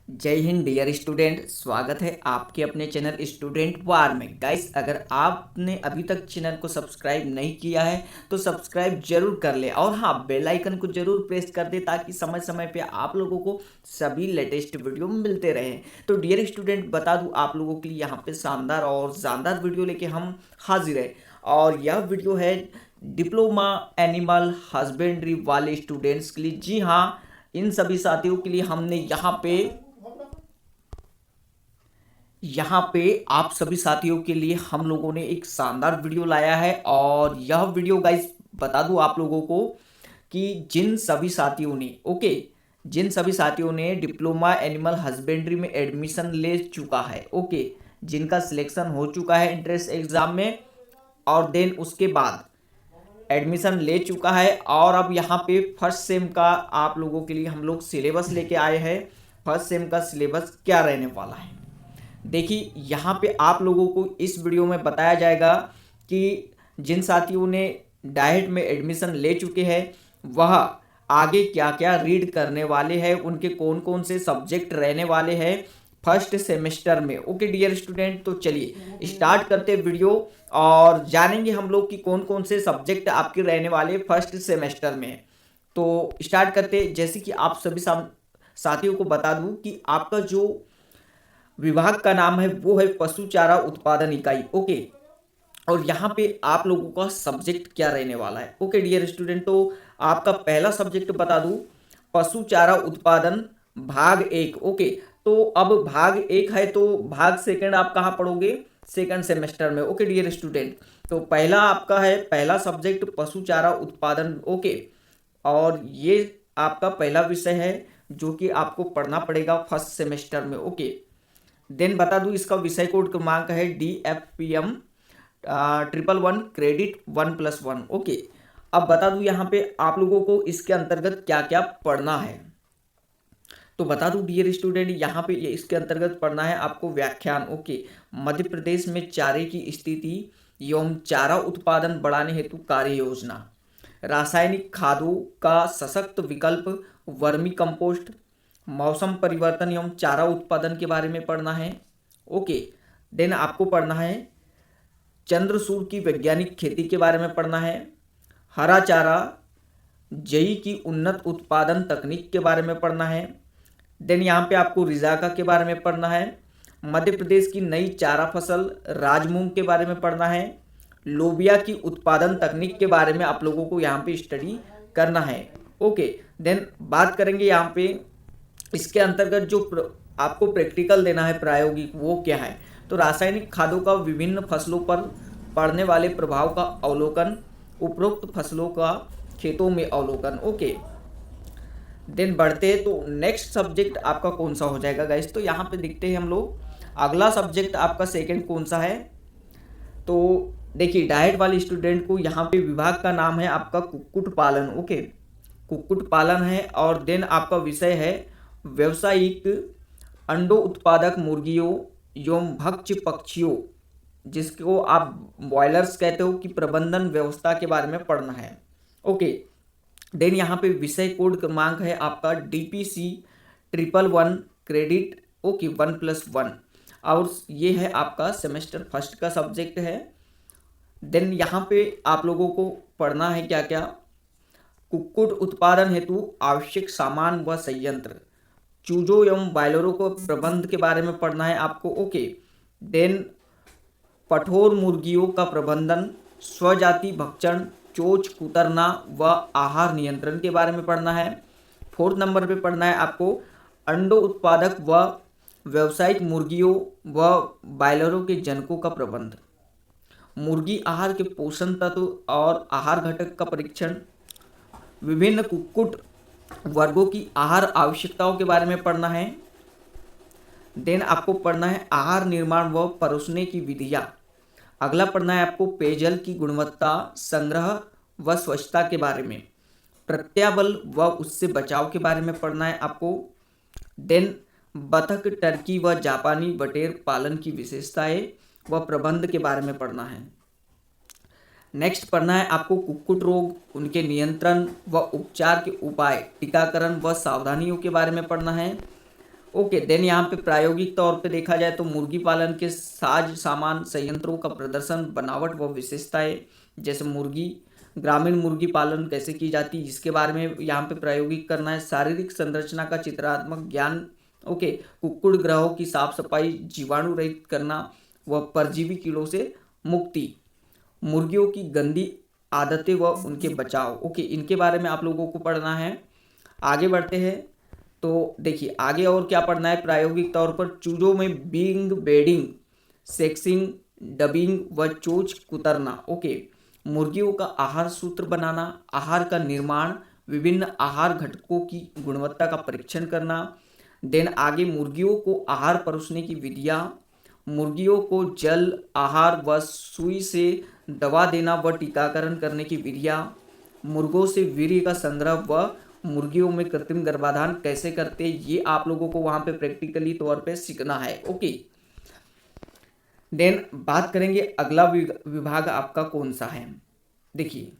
जय Hind dear student. स्वागत है आपके अपने चैनल स्टूडेंट वार में। गाइस, अगर आपने अभी तक चैनल को सब्सक्राइब नहीं किया है तो सब्सक्राइब जरूर कर ले और हाँ, बेल आइकन को जरूर प्रेस कर दे ताकि समय समय पे आप लोगों को सभी लेटेस्ट वीडियो मिलते रहें। तो डियर स्टूडेंट, बता दूं आप लोगों के लिए यहाँ पे शानदार और शानदार वीडियो लेके हम हाजिर है। और यह वीडियो है डिप्लोमा एनिमल हस्बेंड्री वाले स्टूडेंट्स के लिए। जी हाँ, इन सभी साथियों के लिए हमने यहाँ पे आप सभी साथियों के लिए हम लोगों ने एक शानदार वीडियो लाया है। और यह वीडियो गाइस, बता दूं आप लोगों को कि जिन सभी साथियों ने डिप्लोमा एनिमल हस्बेंड्री में एडमिशन ले चुका है, जिनका सिलेक्शन हो चुका है इंट्रेंस एग्जाम में और देन उसके बाद एडमिशन ले चुका है और अब यहाँ पे फर्स्ट सेम का आप लोगों के लिए हम लोग सिलेबस लेके आए हैं। फर्स्ट सेम का सिलेबस क्या रहने वाला है, देखिए यहाँ पे आप लोगों को इस वीडियो में बताया जाएगा कि जिन साथियों ने डाइट में एडमिशन ले चुके हैं वह आगे क्या क्या रीड करने वाले हैं, उनके कौन कौन से सब्जेक्ट रहने वाले हैं फर्स्ट सेमेस्टर में। ओके डियर स्टूडेंट, तो चलिए स्टार्ट करते वीडियो और जानेंगे हम लोग कि कौन कौन से सब्जेक्ट आपके रहने वाले फर्स्ट सेमेस्टर में। तो स्टार्ट करते, जैसे कि आप सभी साथियों को बता दूं कि आपका जो विभाग का नाम है वो है पशु चारा उत्पादन इकाई। और यहाँ पे आप लोगों का सब्जेक्ट क्या रहने वाला है। डियर स्टूडेंट, तो आपका पहला सब्जेक्ट बता दूं पशु चारा उत्पादन भाग एक। तो अब भाग एक है तो भाग सेकंड आप कहाँ पढ़ोगे, सेकंड सेमेस्टर में। डियर स्टूडेंट, तो पहला आपका है पहला सब्जेक्ट पशु चारा उत्पादन। और ये आपका पहला विषय है जो कि आपको पढ़ना पड़ेगा फर्स्ट सेमेस्टर में। देन बता दूं इसका विषय कोड क्रमांक है DFPM 111 क्रेडिट 1+1। अब बता दूं यहाँ पे आप लोगों को इसके अंतर्गत क्या क्या पढ़ना है। तो बता दूं डियर स्टूडेंट, यहाँ पे इसके अंतर्गत पढ़ना है आपको व्याख्यान। मध्य प्रदेश में चारे की स्थिति एवं चारा उत्पादन बढ़ाने हेतु कार्य योजना, रासायनिक खादों का सशक्त विकल्प, वर्मी कंपोस्ट, मौसम परिवर्तन एवं चारा उत्पादन के बारे में पढ़ना है। देन आपको पढ़ना है चंद्रसूर की वैज्ञानिक खेती के बारे में पढ़ना है, हरा चारा जई की उन्नत उत्पादन तकनीक के बारे में पढ़ना है। देन यहाँ पे आपको रिजाका के बारे में पढ़ना है, मध्य प्रदेश की नई चारा फसल राजमूंग के बारे में पढ़ना है, लोबिया की उत्पादन तकनीक के बारे में आप लोगों को यहाँ पे स्टडी करना है। देन बात करेंगे यहाँ पे इसके अंतर्गत जो आपको प्रैक्टिकल देना है प्रायोगिक, वो क्या है। तो रासायनिक खादों का विभिन्न फसलों पर पड़ने वाले प्रभाव का अवलोकन, उपरोक्त फसलों का खेतों में अवलोकन। देन बढ़ते हैं तो नेक्स्ट सब्जेक्ट आपका कौन सा हो जाएगा गाइस। तो यहाँ पे देखते हैं हम लोग अगला सब्जेक्ट आपका सेकंड कौन सा है। तो देखिए डाइट वाले स्टूडेंट को यहाँ पे विभाग का नाम है आपका कुक्कुट पालन। कुक्कुट पालन है। और देन आपका विषय है व्यावसायिक अंडों उत्पादक मुर्गियों एवं भक्ष्य पक्षियों, जिसको आप बॉयलर्स कहते हो, की प्रबंधन व्यवस्था के बारे में पढ़ना है। देन यहाँ पे विषय कोड क्रमांक है आपका DPC 111 क्रेडिट 1+1 और ये है आपका सेमेस्टर फर्स्ट का सब्जेक्ट है। देन यहाँ पे आप लोगों को पढ़ना है क्या क्या, कुक्कुट उत्पादन हेतु आवश्यक सामान व संयंत्र, चूजों एवं बॉयलरों को प्रबंध के बारे में पढ़ना है आपको। देन कठोर मुर्गियों का प्रबंधन, स्वजाति भक्षण, चोच कुतरना व आहार नियंत्रण के बारे में पढ़ना है। फोर्थ नंबर पे पढ़ना है आपको अंडों उत्पादक व व्यावसायिक मुर्गियों व बॉयलरों के जनकों का प्रबंध, मुर्गी आहार के पोषण तत्व और आहार घटक का परीक्षण, विभिन्न कुक्कुट वर्गों की आहार आवश्यकताओं के बारे में पढ़ना है। देन आपको पढ़ना है आहार निर्माण व परोसने की विधियाँ। अगला पढ़ना है आपको पेयजल की गुणवत्ता, संग्रह व स्वच्छता के बारे में, प्रत्याबल व उससे बचाव के बारे में पढ़ना है आपको। देन बतख, टर्की व जापानी बटेर पालन की विशेषताएं व प्रबंध के बारे में पढ़ना है। नेक्स्ट पढ़ना है आपको कुक्कुट रोग, उनके नियंत्रण व उपचार के उपाय, टीकाकरण व सावधानियों के बारे में पढ़ना है। ओके। देन यहाँ पे प्रायोगिक तौर पे देखा जाए तो मुर्गी पालन के साज सामान संयंत्रों का प्रदर्शन, बनावट व विशेषताएं, जैसे मुर्गी ग्रामीण मुर्गी पालन कैसे की जाती है इसके बारे में यहाँ पे प्रायोगिक करना है। शारीरिक संरचना का चित्रात्मक ज्ञान, ओके। कुक्कुट ग्रहों की साफ सफाई, जीवाणु रहित करना व परजीवी कीड़ों से मुक्ति, मुर्गियों की गंदी आदतें व उनके बचाव, ओके, इनके बारे में आप लोगों को पढ़ना है। आगे बढ़ते हैं तो देखिए आगे और क्या पढ़ना है। प्रायोगिक तौर पर चूजों में बीइंग, बेडिंग, सेक्सिंग, डबिंग व चोच कुतरना, ओके। मुर्गियों का आहार सूत्र बनाना, आहार का निर्माण, विभिन्न आहार घटकों की गुणवत्ता का परीक्षण करना। देन आगे मुर्गियों को आहार परोसने की विधियाँ, मुर्गियों को जल, आहार व सुई से दवा देना व टीकाकरण करने की विधियाँ, मुर्गों से वीर्य का संग्रह व मुर्गियों में कृत्रिम गर्भाधान कैसे करते, ये आप लोगों को वहां पे प्रैक्टिकली तौर पे सीखना है, ओके। देन बात करेंगे अगला विभाग आपका कौन सा है। देखिए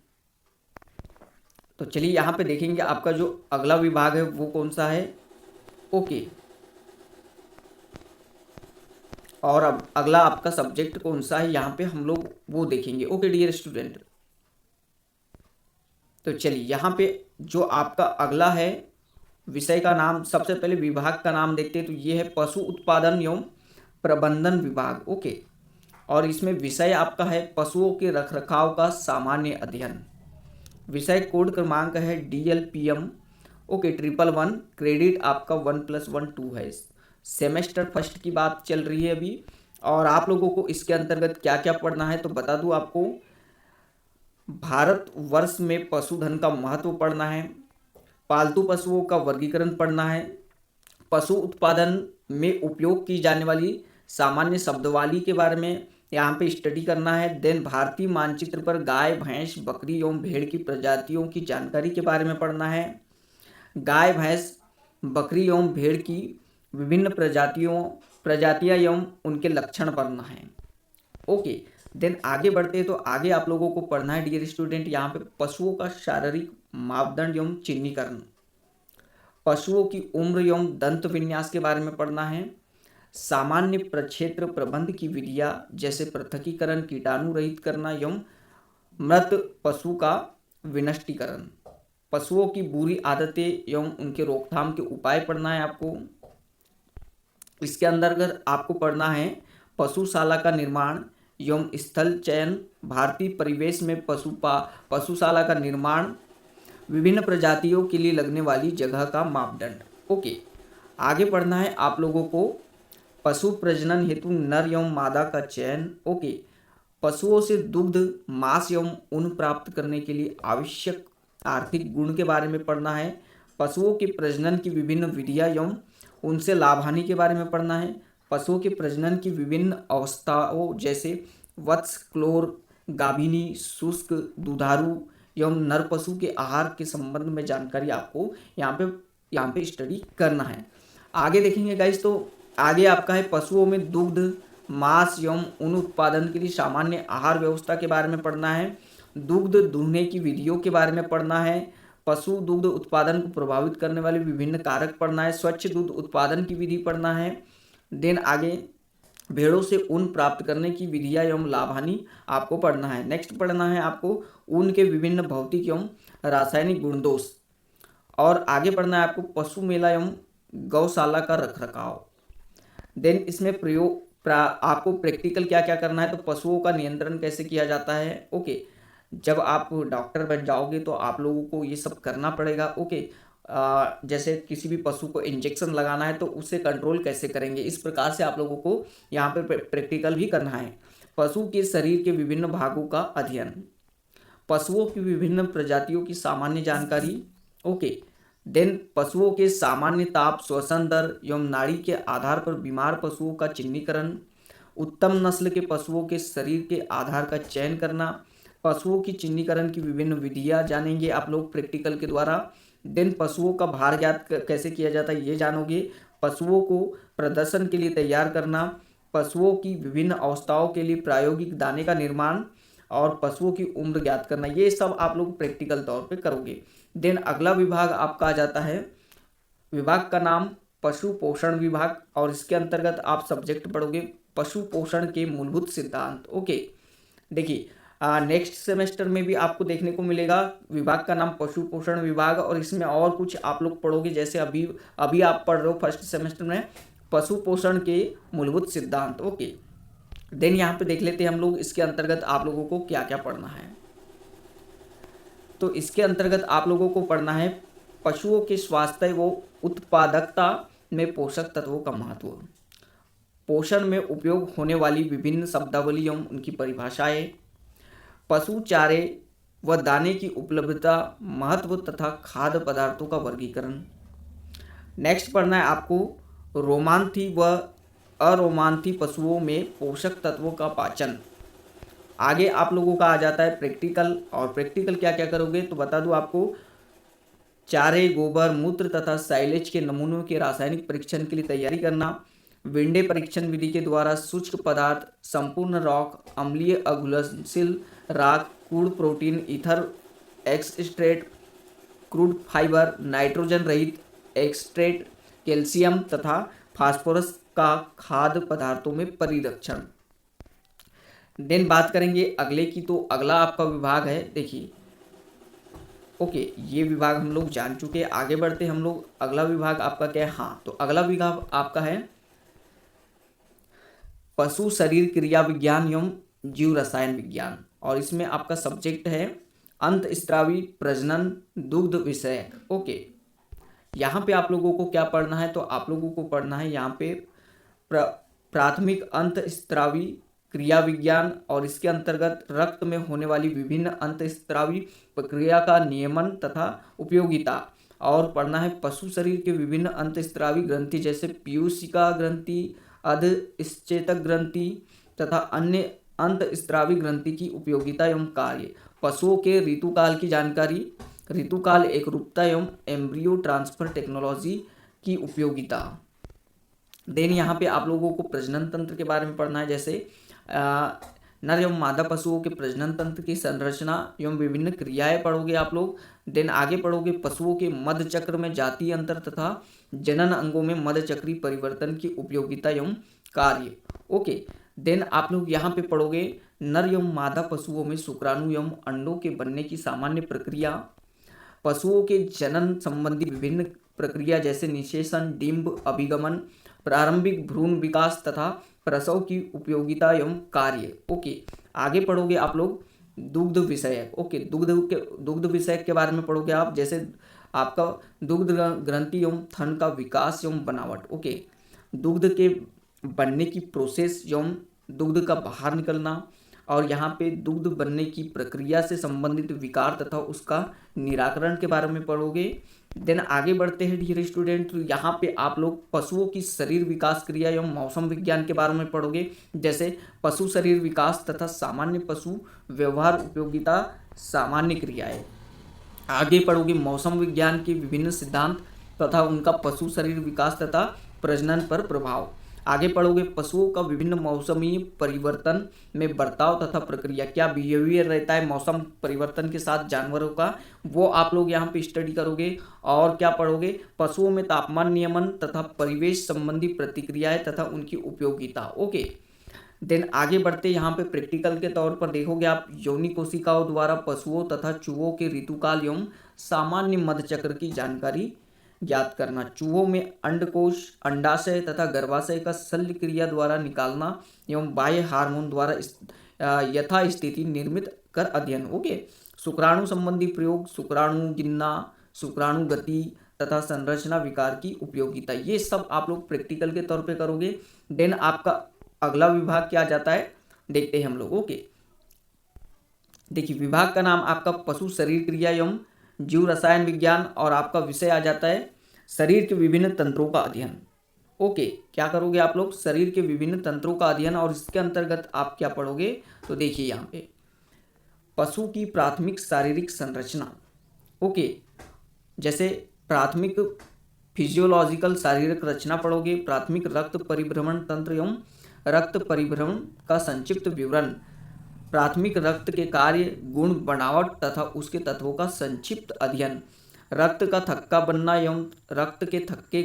तो चलिए यहाँ पे देखेंगे आपका जो अगला विभाग है वो कौन सा है, ओके। और अब अगला आपका सब्जेक्ट कौन सा है यहाँ पे हम लोग वो देखेंगे, ओके डियर स्टूडेंट। तो चलिए यहाँ पे जो आपका अगला है विषय का नाम, सबसे पहले विभाग का नाम देखते हैं तो ये है पशु उत्पादन एवं प्रबंधन विभाग, ओके। और इसमें विषय आपका है पशुओं के रखरखाव का सामान्य अध्ययन। विषय कोड क्रमांक है DLPM, ओके 111। क्रेडिट आपका 1+1 2 है। सेमेस्टर फर्स्ट की बात चल रही है अभी। और आप लोगों को इसके अंतर्गत क्या क्या पढ़ना है तो बता दूं आपको। भारत वर्ष में पशुधन का महत्व पढ़ना है, पालतू पशुओं का वर्गीकरण पढ़ना है, पशु उत्पादन में उपयोग की जाने वाली सामान्य शब्दावली के बारे में यहाँ पे स्टडी करना है। देन भारतीय मानचित्र पर गाय, भैंस, बकरी एवं भेड़ की प्रजातियों की जानकारी के बारे में पढ़ना है। गाय, भैंस, बकरी एवं भेड़ की विभिन्न प्रजातियां एवं उनके लक्षण पढ़ना है, ओके। देन आगे बढ़ते हैं तो आगे आप लोगों को पढ़ना है डियर स्टूडेंट यहाँ पे पशुओं का शारीरिक मापदंड एवं चिन्हीकरण, पशुओं की उम्र एवं दंत विन्यास के बारे में पढ़ना है। सामान्य प्रक्षेत्र प्रबंध की विधियां जैसे पृथकीकरण, कीटाणु रहित करना एवं मृत पशु का विनष्टीकरण, पशुओं की बुरी आदतें एवं उनके रोकथाम के उपाय पढ़ना है आपको। इसके अंतर्गत आपको पढ़ना है पशुशाला का निर्माण एवं स्थल चयन, भारतीय परिवेश में पशुशाला का निर्माण, विभिन्न प्रजातियों के लिए लगने वाली जगह का मापदंड, ओके। आगे पढ़ना है आप लोगों को पशु प्रजनन हेतु नर एवं मादा का चयन, ओके। पशुओं से दुग्ध, मांस एवं ऊन प्राप्त करने के लिए आवश्यक आर्थिक गुण के बारे में पढ़ना है। पशुओं के प्रजनन की विभिन्न विधियां एवं उनसे लाभ हानि के बारे में पढ़ना है। पशुओं के प्रजनन की विभिन्न अवस्थाओं जैसे वत्स, क्लोर, गाभिनी, शुष्क, दुधारू एवं नर पशु के आहार के संबंध में जानकारी आपको यहाँ पे स्टडी करना है। आगे देखेंगे गाइस तो आगे आपका है पशुओं में दुग्ध, मांस एवं ऊन उत्पादन के लिए सामान्य आहार व्यवस्था के बारे में पढ़ना है। दुग्ध दुहने की विधियों के बारे में पढ़ना है। पशु दुग्ध उत्पादन को प्रभावित करने वाले विभिन्न कारक पढ़ना है। स्वच्छ दूध उत्पादन की विधि पढ़ना है। देन आगे भेड़ों से ऊन प्राप्त करने की विधियां एवं लाभ हानि आपको पढ़ना है। नेक्स्ट पढ़ना है आपको ऊन के विभिन्न भौतिक एवं रासायनिक गुण दोष। और आगे पढ़ना है आपको पशु मेला एवं गौशाला का रखरखाव। देन इसमें आपको प्रैक्टिकल क्या क्या करना है तो पशुओं का नियंत्रण कैसे किया जाता है, ओके। जब आप डॉक्टर बन जाओगे तो आप लोगों को ये सब करना पड़ेगा, ओके। जैसे किसी भी पशु को इंजेक्शन लगाना है तो उसे कंट्रोल कैसे करेंगे, इस प्रकार से आप लोगों को यहाँ पे प्रैक्टिकल भी करना है। पशु के शरीर के विभिन्न भागों का अध्ययन, पशुओं की विभिन्न प्रजातियों की सामान्य जानकारी, ओके। देन पशुओं के सामान्य ताप, श्वसन दर एवं नाड़ी के आधार पर बीमार पशुओं का चिन्हीकरण, उत्तम नस्ल के पशुओं के शरीर के आधार का चयन करना, पशुओं की चिन्हीकरण की विभिन्न विधियां जानेंगे आप लोग प्रैक्टिकल के द्वारा। देन पशुओं का भार ज्ञात कैसे किया जाता है ये जानोगे। पशुओं को प्रदर्शन के लिए तैयार करना, पशुओं की विभिन्न अवस्थाओं के लिए प्रायोगिक दाने का निर्माण और पशुओं की उम्र ज्ञात करना, ये सब आप लोग प्रैक्टिकल तौर पे करोगे। देन अगला विभाग आपका आ जाता है, विभाग का नाम पशु पोषण विभाग, और इसके अंतर्गत आप सब्जेक्ट पढ़ोगे पशु पोषण के मूलभूत सिद्धांत। ओके, देखिए नेक्स्ट सेमेस्टर में भी आपको देखने को मिलेगा विभाग का नाम पशु पोषण विभाग, और इसमें और कुछ आप लोग पढ़ोगे, जैसे अभी अभी आप पढ़ रहे हो फर्स्ट सेमेस्टर में पशु पोषण के मूलभूत सिद्धांत। ओके, देन यहाँ पे देख लेते हैं हम लोग इसके अंतर्गत आप लोगों को क्या क्या पढ़ना है। तो इसके अंतर्गत आप लोगों को पढ़ना है पशुओं के स्वास्थ्य व उत्पादकता में पोषक तत्वों का महत्व, पोषण में उपयोग होने वाली विभिन्न शब्दावली एवं उनकी परिभाषाएं, पशु चारे व दाने की उपलब्धता, महत्व तथा खाद्य पदार्थों का वर्गीकरण। नेक्स्ट पढ़ना है आपको रोमांथी व अरोमांथी पशुओं में पोषक तत्वों का पाचन। आगे आप लोगों का आ जाता है प्रैक्टिकल, और प्रैक्टिकल क्या क्या करोगे तो बता दूं आपको, चारे, गोबर, मूत्र तथा साइलेज के नमूनों के रासायनिक परीक्षण के लिए तैयारी करना, विंडे परीक्षण विधि के द्वारा शुष्क पदार्थ, संपूर्ण रॉक, अम्लीय अघुलनशील राख, crude protein, ether एक्सट्रेट, crude fibre, nitrogen रहित एक्सट्रेट, कैल्शियम तथा फास्फोरस का खाद्य पदार्थों में परिरक्षण। देन बात करेंगे अगले की, तो अगला आपका विभाग है, देखिए ओके ये विभाग हम लोग जान चुके हैं। आगे बढ़ते हम लोग, अगला विभाग आपका क्या है, हाँ तो अगला विभाग आपका है पशु शरीर क्रिया विज्ञान एवं जीव रसायन विज्ञान, और इसमें आपका सब्जेक्ट है अंतःस्रावी प्रजनन दुग्ध विषयक। ओके, यहाँ पे आप लोगों को क्या पढ़ना है, तो आप लोगों को पढ़ना है यहाँ पे प्राथमिक अंतःस्रावी क्रिया विज्ञान, और इसके अंतर्गत रक्त में होने वाली विभिन्न अंतःस्रावी प्रक्रिया का नियमन तथा उपयोगिता, और पढ़ना है पशु शरीर के विभिन्न अंतःस्रावी ग्रंथि जैसे पीयूषिका ग्रंथि, अधःश्चेतक ग्रंथि तथा अन्य अंतःस्रावी ग्रंथि की उपयोगिता एवं कार्य, पशुओं के ऋतुकाल की जानकारी, ऋतुकाल एकरूपता एवं एम्ब्रियो ट्रांसफर टेक्नोलॉजी की उपयोगिता। देन यहाँ पे आप लोगों को प्रजनन तंत्र के बारे में पढ़ना है, जैसे नर एवं मादा पशुओं के प्रजनन तंत्र की संरचना एवं विभिन्न क्रियाएं पढ़ोगे आप लोग। देन आगे पढ़ोगे पशुओं के मध्य चक्र में जातीय अंतर तथा जनन अंगों में मध्य चक्रीय परिवर्तन की उपयोगिता एवं कार्य। ओके, देन आप लोग यहाँ पे पढ़ोगे नर एवं मादा पशुओं में शुक्राणु एवं अंडों के बनने की सामान्य प्रक्रिया, पशुओं के जनन संबंधी विभिन्न प्रक्रिया जैसे निषेचन, डिंब, अभिगमन, प्रारंभिक भ्रूण विकास तथा प्रसव की उपयोगिता एवं कार्य। ओके, आगे पढ़ोगे आप लोग दुग्ध विषयक। ओके, दुग्ध विषयक के बारे में पढ़ोगे आप, जैसे आपका दुग्ध ग्रंथि एवं थन का विकास एवं बनावट। ओके, दुग्ध के बनने की प्रोसेस एवं दुग्ध का बाहर निकलना, और यहाँ पे दुग्ध बनने की प्रक्रिया से संबंधित विकार तथा उसका निराकरण के बारे में पढ़ोगे। देन आगे बढ़ते हैं डियर स्टूडेंट, तो यहाँ पे आप लोग पशुओं की शरीर विकास क्रिया एवं मौसम विज्ञान के बारे में पढ़ोगे, जैसे पशु शरीर विकास तथा सामान्य पशु व्यवहार उपयोगिता, सामान्य क्रियाएं। आगे पढ़ोगे मौसम विज्ञान के विभिन्न सिद्धांत तथा उनका पशु शरीर विकास तथा प्रजनन पर प्रभाव। आगे पढ़ोगे पशुओं का विभिन्न मौसमी परिवर्तन में बर्ताव तथा प्रक्रिया, क्या बिहेवियर रहता है मौसम परिवर्तन के साथ जानवरों का, वो आप लोग यहाँ पे स्टडी करोगे। और क्या पढ़ोगे, पशुओं में तापमान नियमन तथा परिवेश संबंधी प्रतिक्रियाएं तथा उनकी उपयोगिता। ओके, देन आगे बढ़ते यहाँ पे प्रैक्टिकल के तौर पर देखोगे आप यौनी कोशिकाओं द्वारा पशुओं तथा चूहों के ऋतुकाल एवं सामान्य मध्यचक्र की जानकारी ज्ञात करना, चूहों में अंडकोश, अंडाशय तथा गर्भाशय का शल्य क्रिया द्वारा निकालना एवं बाह्य हार्मोन द्वारा यथास्थिति निर्मित कर अध्ययन। ओके, शुक्राणु संबंधी प्रयोग, शुक्राणु गिनना, शुक्राणु गति तथा संरचना विकार की उपयोगिता, ये सब आप लोग प्रैक्टिकल के तौर पे करोगे। देन आपका अगला विभाग क्या जाता है देखते हैं हम लोग। ओके, देखिए विभाग का नाम आपका पशु शरीर क्रिया एवं जीव रसायन विज्ञान, और आपका विषय आ जाता है शरीर के विभिन्न तंत्रों का अध्ययन। ओके, क्या करोगे आप लोग, शरीर के विभिन्न तंत्रों का अध्ययन, और इसके अंतर्गत आप क्या पढ़ोगे तो देखिए यहाँ पे पशु की प्राथमिक शारीरिक संरचना। ओके, जैसे प्राथमिक फिजियोलॉजिकल शारीरिक रचना पढ़ोगे, प्राथमिक रक्त परिभ्रमण तंत्र एवं रक्त परिभ्रमण का संक्षिप्त विवरण, प्राथमिक रक्त के कार्य, गुण, बनावट तथा उसके तत्वों का संक्षिप्त अध्ययन, रक्त का थक्का बनना एवं रक्त के थक्के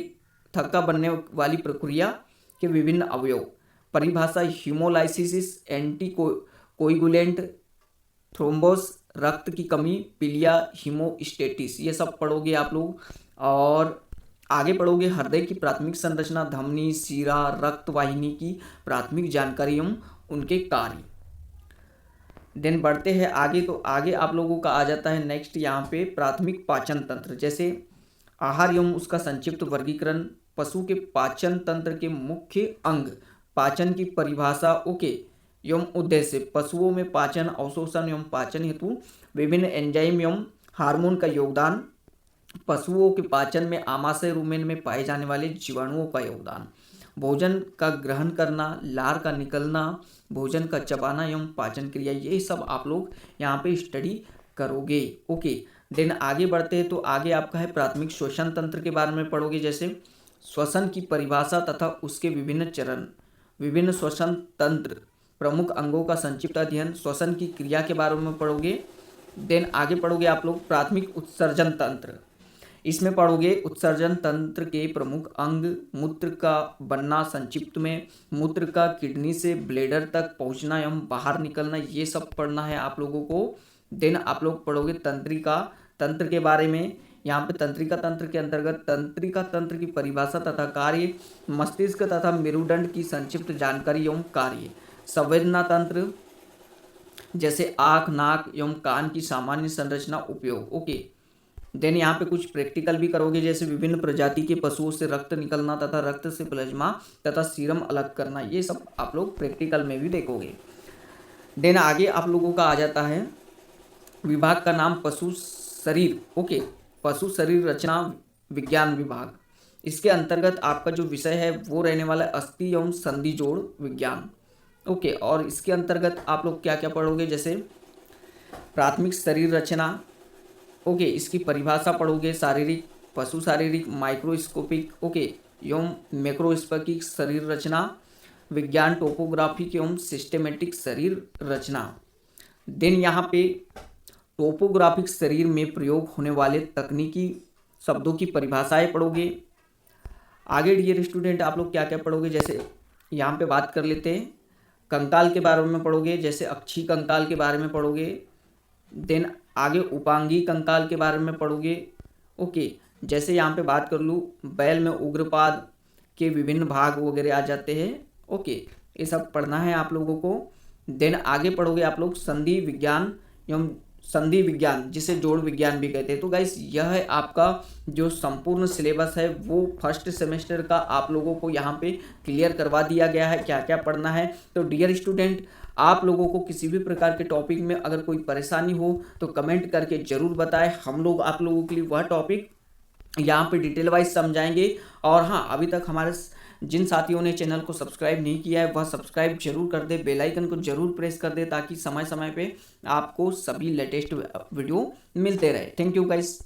थक्का बनने वाली प्रक्रिया के विभिन्न अवयव। परिभाषा हीमोलाइसिस, एंटीकोइगुलेंट, थ्रोम्बोस, रक्त की कमी, पीलिया, हीमोस्टेटिस, ये सब पढ़ोगे आप लोग। और आगे पढ़ोगे हृदय की प्राथमिक संरचना, धमनी, शिरा, रक्त वाहिनी की प्राथमिक जानकारी एवं उनके कार्य। देन बढ़ते हैं आगे, तो आगे आप लोगों का आ जाता है नेक्स्ट यहाँ पे प्राथमिक पाचन तंत्र, जैसे आहार एवं उसका संक्षिप्त वर्गीकरण, पशु के पाचन तंत्र के मुख्य अंग, पाचन की परिभाषा, ओके, एवं उद्देश्य, पशुओं में पाचन, अवशोषण एवं पाचन हेतु विभिन्न एंजाइम एवं हार्मोन का योगदान, पशुओं के पाचन में आमाशय रुमेन में पाए जाने वाले जीवाणुओं का योगदान, भोजन का ग्रहण करना, लार का निकलना, भोजन का चबाना एवं पाचन क्रिया, ये सब आप लोग यहाँ पे स्टडी करोगे। ओके, देन आगे बढ़ते हैं, तो आगे आपका है प्राथमिक श्वसन तंत्र के बारे में पढ़ोगे, जैसे श्वसन की परिभाषा तथा उसके विभिन्न चरण, विभिन्न श्वसन तंत्र प्रमुख अंगों का संक्षिप्त अध्ययन, श्वसन की क्रिया के बारे में पढ़ोगे। देन आगे पढ़ोगे आप लोग प्राथमिक उत्सर्जन तंत्र, इसमें पढ़ोगे उत्सर्जन तंत्र के प्रमुख अंग, मूत्र का बनना, संक्षिप्त में मूत्र का किडनी से ब्लैडर तक पहुंचना एवं बाहर निकलना, ये सब पढ़ना है आप लोगों को। देन आप लोग पढ़ोगे तंत्रिका तंत्र के बारे में, यहाँ पे तंत्रिका तंत्र के अंतर्गत तंत्रिका तंत्र की परिभाषा तथा कार्य, मस्तिष्क तथा मेरुदंड की संक्षिप्त जानकारी एवं कार्य, संवेदना तंत्र जैसे आँख, नाक एवं कान की सामान्य संरचना, उपयोग। ओके, देन यहाँ पे कुछ प्रैक्टिकल भी करोगे, जैसे विभिन्न प्रजाति के पशुओं से रक्त निकलना तथा रक्त से प्लाज्मा तथा सीरम अलग करना, ये सब आप लोग प्रैक्टिकल में भी देखोगे। देन आगे आप लोगों का आ जाता है विभाग का नाम पशु शरीर, ओके, पशु शरीर रचना विज्ञान विभाग। इसके अंतर्गत आपका जो विषय है वो रहने वाला है अस्थि एवं संधि जोड़ विज्ञान। ओके, और इसके अंतर्गत आप लोग क्या क्या पढ़ोगे, जैसे प्राथमिक शरीर रचना, ओके, इसकी परिभाषा पढ़ोगे, शारीरिक, पशु शारीरिक, माइक्रोस्कोपिक, ओके, एवं मैक्रोस्कोपिक शरीर रचना विज्ञान, टोपोग्राफिक एवं सिस्टेमेटिक शरीर रचना। देन यहाँ पे टोपोग्राफिक शरीर में प्रयोग होने वाले तकनीकी शब्दों की परिभाषाएं पढ़ोगे। आगे डियर स्टूडेंट आप लोग क्या क्या पढ़ोगे, जैसे यहाँ पे बात कर लेते हैं कंकाल के बारे में पढ़ोगे, जैसे अक्षीय कंकाल के बारे में पढ़ोगे। देन आगे उपांगी कंकाल के बारे में पढ़ोगे। ओके, जैसे यहाँ पे बात कर लूँ बैल में उग्रपाद के विभिन्न भाग वगैरह आ जाते हैं। ओके, ये सब पढ़ना है आप लोगों को। देन आगे पढ़ोगे आप लोग संधि विज्ञान एवं संधि विज्ञान, जिसे जोड़ विज्ञान भी कहते हैं। तो गाइस यह है आपका जो संपूर्ण सिलेबस है वो फर्स्ट सेमेस्टर का आप लोगों को यहाँ पे क्लियर करवा दिया गया है, क्या क्या पढ़ना है। तो डियर स्टूडेंट, आप लोगों को किसी भी प्रकार के टॉपिक में अगर कोई परेशानी हो तो कमेंट करके ज़रूर बताएं, हम लोग आप लोगों के लिए वह टॉपिक यहाँ पे डिटेल वाइज समझाएंगे। और हाँ, अभी तक हमारे जिन साथियों ने चैनल को सब्सक्राइब नहीं किया है वह सब्सक्राइब जरूर कर दे, बेल आइकन को जरूर प्रेस कर दे, ताकि समय समय पे आपको सभी लेटेस्ट वीडियो मिलते रहे। Thank you guys.